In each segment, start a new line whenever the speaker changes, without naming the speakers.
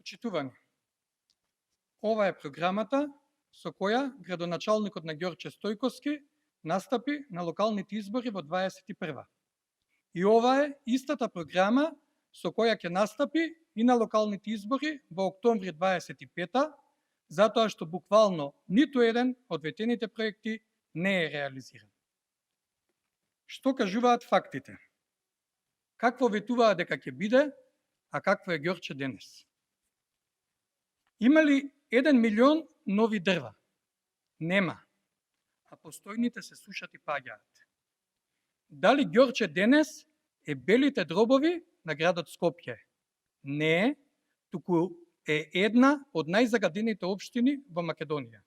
Почитувани, ова е програмата со која градоначалникот на Ѓорче Стојковски настапи на локалните избори во 21. И ова е истата програма со која ќе настапи и на локалните избори во октомври 25, затоа што буквално ниту еден од ветените проекти не е реализиран. Што кажуваат фактите? Какво ветуваат дека ќе биде, а какво е Ѓорче денес? Има ли 1 милион нови дрва? Нема. А постојните се сушат и паѓаат. Дали Ѓорче денес е белите дробови на градот Скопје? Не е, туку е една од најзагадените општини во Македонија.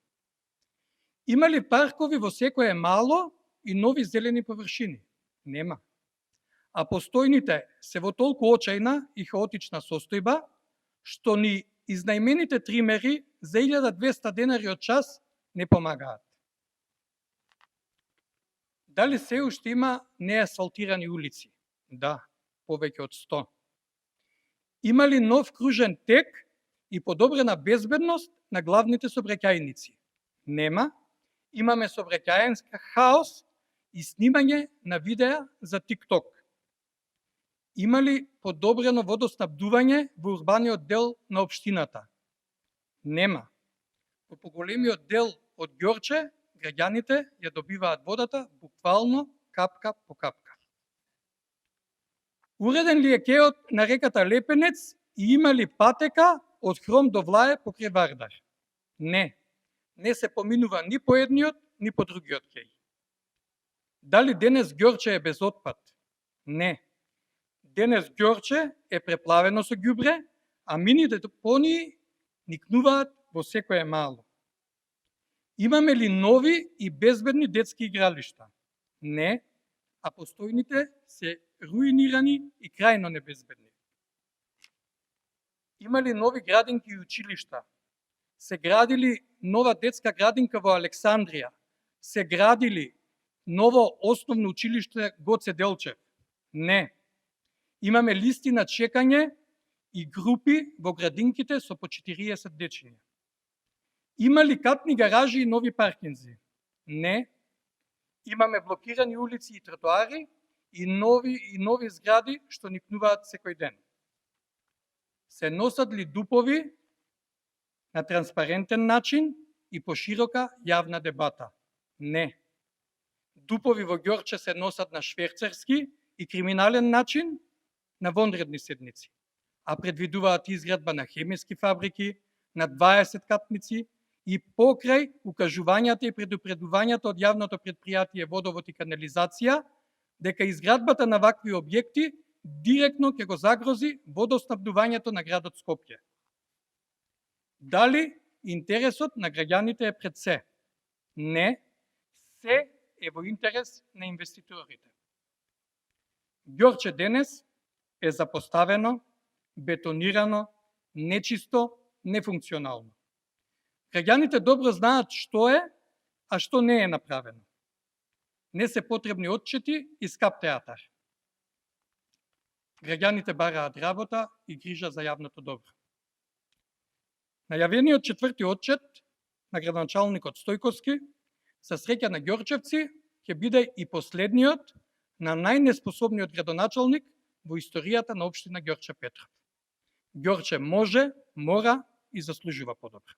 Има ли паркови во секое мало и нови зелени површини? Нема. А постојните се во толку очајна и хаотична состојба, што ни изнајмените тримери за 1200 денари од час не помагаат. Дали се уште има неасфалтирани улици? Да, повеќе од 100. Има ли нов кружен тек и подобрена безбедност на главните сообраќајници? Нема. Имаме сообраќајен хаос и снимање на видеа за TikTok. Има ли подобрено водоснабдување во урбаниот дел на општината? Нема. Во поголемиот дел од Ѓорче, граѓаните ја добиваат водата буквално капка по капка. Уреден ли е кеот на реката Лепенец и има ли патека од Хром до Влае покрај Вардар? Не. Не се поминува ни по едниот, ни по другиот кеј. Дали денес Ѓорче е без отпад? Не. Денес Ѓорче е преплавено со ѓубре, а мините депонии никнуваат во секое мало. Имаме ли нови и безбедни детски игралишта? Не, а постојните се руинирани и крајно небезбедни. Има ли нови градинки и училишта? Се градили нова детска градинка во Александрија? Се градили ново основно училиште Гоце Делчев? Не. Имаме листи на чекање и групи во градинките со по 40 дечиња. Има ли катни гаражи и нови паркинзи? Не. Имаме блокирани улици и тротоари и нови згради што никнуваат секој ден. Се носат ли дупови на транспарентен начин и поширока јавна дебата? Не. Дупови во Ѓорче се носат на шверцерски и криминален начин на вонредни седници, а предвидуваат изградба на хемиски фабрики, на 20 катници и покрај укажувањата и предупредувањата од јавното предпријатие Водовод и канализација дека изградбата на вакви објекти директно ќе го загрози водоснабдувањето на градот Скопје. Дали интересот на граѓаните е пред се? Не, се е во интерес на инвеститорите. Ѓорче денес е запоставено, бетонирано, нечисто, нефункционално. Граѓаните добро знаат што е, а што не е направено. Не се потребни отчети и скап театар. Граѓаните бараат работа и грижа за јавното добро. Најавениот 4-ти отчет на градоначалникот Стојковски со среќа на ѓорчевци ќе биде и последниот на најнеспособниот градоначалник во историјата на општина Ѓорче Петров. Ѓорче може, мора и заслужува подобро.